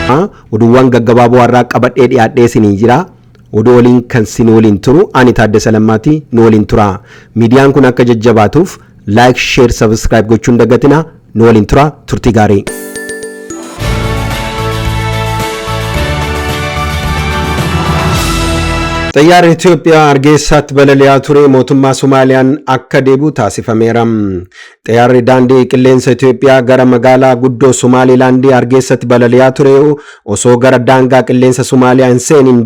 oduuwwan gaggabaaboo warraa qabadhee dhiyaadhee isinii jira. Oduu waliin kan isin waliin turu ani Taaddasa Lammaati nu waliin tura. Miidiyaan kun akka jajjabaatuuf like, share, subscribe gochuun dagatina nu waliin tura. Turtii gaarii. Xayyaarri Itoophiyaa Hargeessaatti balali'aa ture mootummaa Somaaliyaan akka deebi'u taasifameera. Xayyaarri daandii qilleensa Itoophiyaa gara magaalaa guddoo Somaalilaandii Hargeessatti balali'aa ture osoo gara daangaa qilleensa Somaaliyaa hin seeniin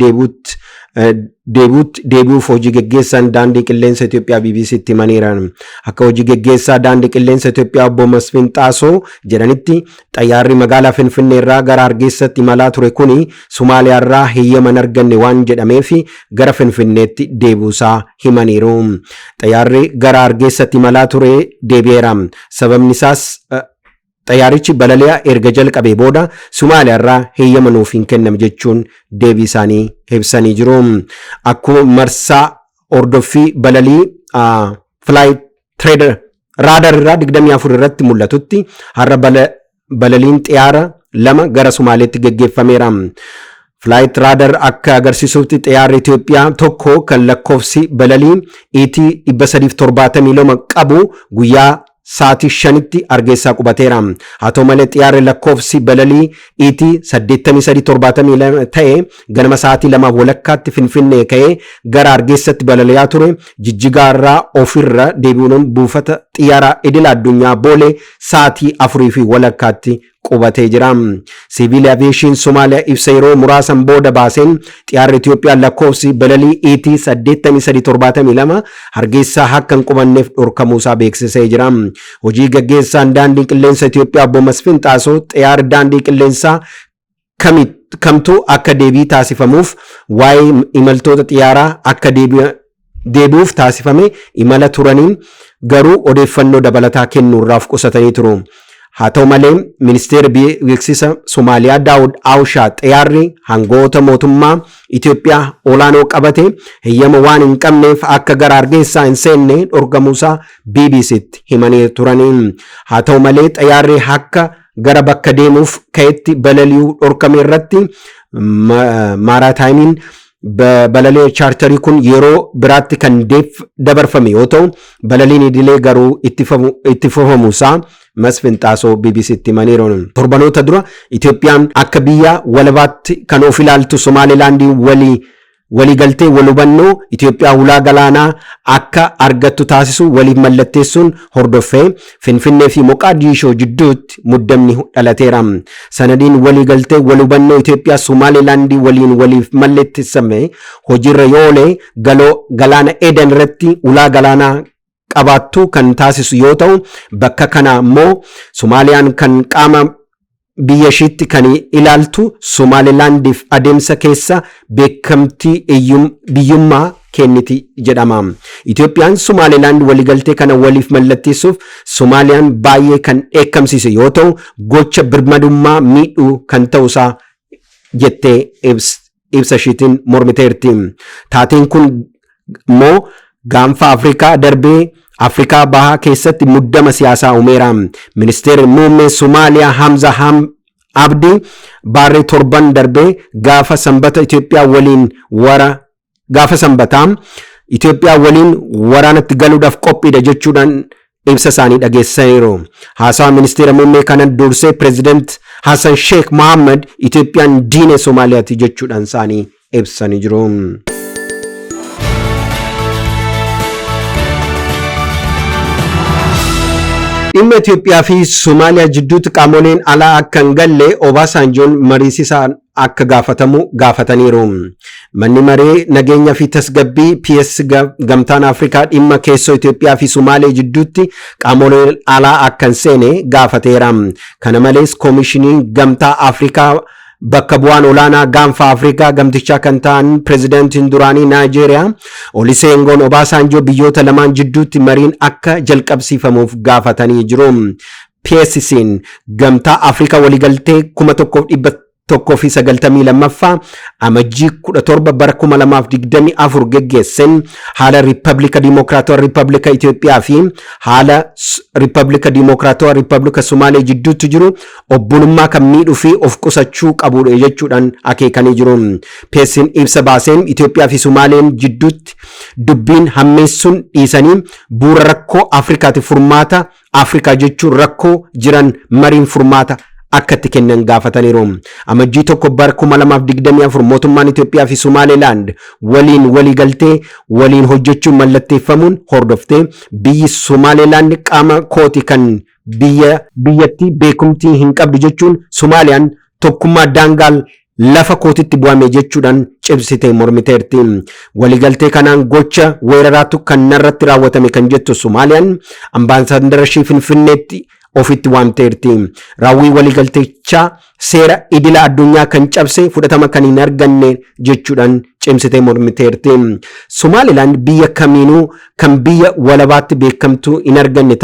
deebi'uuf hojii geggeessan daandii qilleensa Itoophiyaa BBC'tti himaniiru. Akka hojii geggeessaa daandii qilleensa Itoophiyaa obbo Masfin Xaasoo jedhanitti xayyaarri magaalaa Finfinnee irraa gara Hargeessatti imalaa ture kuni Somaaliyaa irraa heeyyama hin arganne waan jedhameef gara Finfinneetti deebi'uusaa himaniiru. Xayyaarri gara Hargeessatti imalaa ture deebi'eera. Sababni isaas xayyaarichi balali'a erga jalqabee booda Somaaliyaa irraa heeyyama nuuf hin kenname jechuun deebii isaanii ibsanii jiru. Akkuma marsaa hordoffii balalii flight radar irraa 24 irratti mul'atutti har'a balaliin xiyyaara lama gara Somaaliyaatti geggeeffameera. Flight radar akka agarsiisutti xiyyaarri Itoophiyaa tokko kan lakkoofsi balalii ET 372 qabu guyyaa sa'aatii 5tti Hargeessaa qubateera. Haa ta'u malee xiyyaarri lakkoofsi balalii ET 8372 ta'e ganama sa'aatii 2:00 Finfinnee ka'ee gara Hargeessatti balali'aa ture. Jijjigaa irraa ofirra deebi'uun buufata xiyyaara idil addunyaa Boolee sa'aatii 4:30 qubatee jira. Civil Aviation Somalia ibsa yeroo muraasan booda baaseen xiyyaarri Itoophiyaa lakkoofsi balalii ET 8372 Hargeessaa akka hin qubanneef dhorkamuusaa beeksisee jira. Hojii gaggeessaan daandii qilleensa Itoophiyaa obbo Masfin Xaasoo xiyyaarri daandii qilleensaa kamtu akka deebii taasifamuuf waa'ee imaltoota xiyyaaraa akka deebi'uuf taasifame imala turaniin garuu odeeffannoo dabalataa kennuurraaf qusatanii turu. Haa ta'u malee ministeerri beeksisa Somaaliyaa Daawud Awushaa xiyyaarri hangoota mootummaa Itoophiyaa olaanoo qabate heeyyama waan hin qabneef akka gara Hargeessaa hin seenne dhorkamuusaa BBC'tti himanii turanii. Haa ta'u malee xiyyaarri akka gara bakka deemuuf ka'etti balali'uu dhorkame irratti maaraataayimiin balalee chaartarii kun yeroo biraatti kan dabarfame yoo ta'u balaliin idilee garuu itti fufamuusaa Masfin Xaasoo BBC'tti himaniiru. Torbanoota dura Itoophiyaan akka biyya walabaatti kan of ilaaltu Somaalilaandii waliigaltee walhubannoo Itoophiyaa ulaa galaanaa akka argattu taasisu waliif mallatteessuun hordoffee Finfinnee fi Moqaadishoo jidduutti muddamni dhalateera. Sanadiin waliigaltee walhubannoo Itoophiyaa Somaalilaandii waliin waliif mallatteessame hojiirra yoo oolee galaana Eden irratti ulaa galaanaa qabaattu kan taasisu yoo ta'u bakka kana immoo Somaaliyaan kan qaama biyya ishiitti kan ilaaltu Somaalilaandiif adeemsa keessa beekamtii biyyummaa kenniti jedhama. Itoophiyaan Somaalilaand waliigaltee kana waliif mallatteessuuf Somaaliyaan baay'ee kan dheekkamsiise yoo ta'u gocha birmadummaa miidhuu kan ta'usaa jettee ibsa ishiitiin mormiteerti. Taateen kun immoo gaanfa Afrikaa darbee Afrikaa bahaa keessatti muddama siyaasaa uumeera. Ministeerri muummee Somaaliyaa Hamza Abdi baarree torban darbee gaafa sanbata Itoophiyaa waliin waraanatti galuudhaaf qophiidha jechuudhaan ibsa isaanii dhageessaniiru. Haasawa ministeera muummee kana dursee pireezidaant Hassan Sheikh Mohammed Itoophiyaan diina Somaaliyaati jechuudhaan isaanii ibsanii jiru. Dhimma Itoophiyaa fi Somaaliyaa jidduutti qaamoleen alaa akka hin galle Obaasanjoon mariisisaan akka gaafatamu gaafataniiru. Manni maree nageenya fi tasgabbii PS gamtaan Afrikaa dhimma keessoo Itoophiyaa fi Somaaliyaa jidduutti qaamoleen alaa akka hin seene gaafateera. Kana malees koomishiniin gamtaa Afrikaa bakka bu'aan olaanaa gaanfa Afrikaa gamtichaa kan ta'an pireezidaantiin duraanii Naayijeeriyaa Olusegun Obasanjoo biyyoota lamaan jidduutti mariin akka jalqabsiifamuuf gaafatanii jiru. PSC'n gamtaa Afrikaa waliigaltee 192 lammaffaa amajjii 17 bara 2024 geggeessan haala Riippaabilika Dimokiraatawaa Riippaabilika Itoophiyaa fi haala Riippaabilika Dimokiraatawaa Riippaabilika Somaalee jidduutti jiru obbolummaa kan miidhuu fi of qusachuu qabuudha jechuudhaan akeekanii jiru. Peesiin ibsa baaseen Itoophiyaa fi Somaaleen jidduutti dubbiin hammeessuun dhiisanii bu'uura rakkoo Afrikaatti furmaata Afrikaa jechuun rakkoo jiran mariin furmaata akka itti kennan gaafataniiru. Amajjii 1 bara 2024 mootummaan Itoophiyaa fi Somaalilaand waliigaltee waliin hojjechuun mallatteeffamuun hordoftee biyyi Somaalilaand qaama kooti kan biyyatti beekumtii hin qabdu jechuun Somaaliyaan tokkummaa daangaa lafa kootitti bu'ame jechuudhaan cibsitee mormiteerti. Waliigaltee kanaan gocha weeraraatu kan narratti raawwatame kan jettu Somaaliyaan ambaasaaddara ishee Finfinneetti ofitti waamteerti. Raawwii waliigalteechaa seera idila addunyaa kan cabse fudhatama kan hin arganne jechuudhaan cimsitee mormiteerti. Somaliland biyya kamiinuu kan biyya walabaatti beekamtuu hin arganne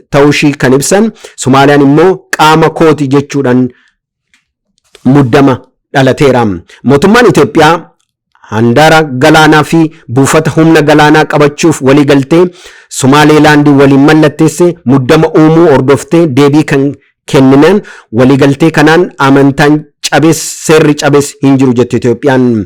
ta'uushii kan ibsan, Somaaliyaan immoo qaama kooti jechuudhaan muddama dhalateera. Mootummaan Itoophiyaa handaara galaanaa fi buufata humna galaanaa qabachuuf waliigaltee Somaliland waliin mallatteesse muddama uumuu hordoftee deebii kan kenninan waliigaltee kanaan amantaan cabees seerri cabees hin jiru jette Itoophiyaan.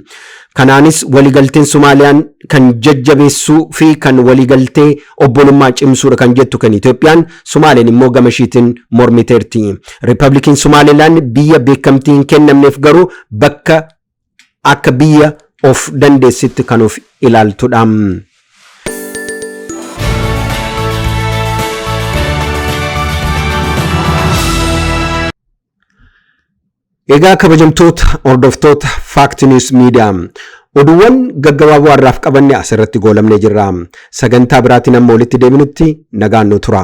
Kanaanis waliigalteen Somaliyaan kan jajjabeessuu fi kan waliigaltee obbolummaa cimsuudha kan jettu kan Itoophiyaan, Somaaleen immoo gamashiitiin mormiteerti. Riippaabilikiin Somaliland biyya beekamtii hin kennamneef garuu bakka akka biyya of dandeessitti kan of ilaaltudha. Egaa kabajamtoota hordoftoota Fact News Media oduuwwan gaggabaaboo har'aaf qabanne asirratti goolabnee jirra. Sagantaa biraatiin amma walitti deebinutti nagaan nu tura.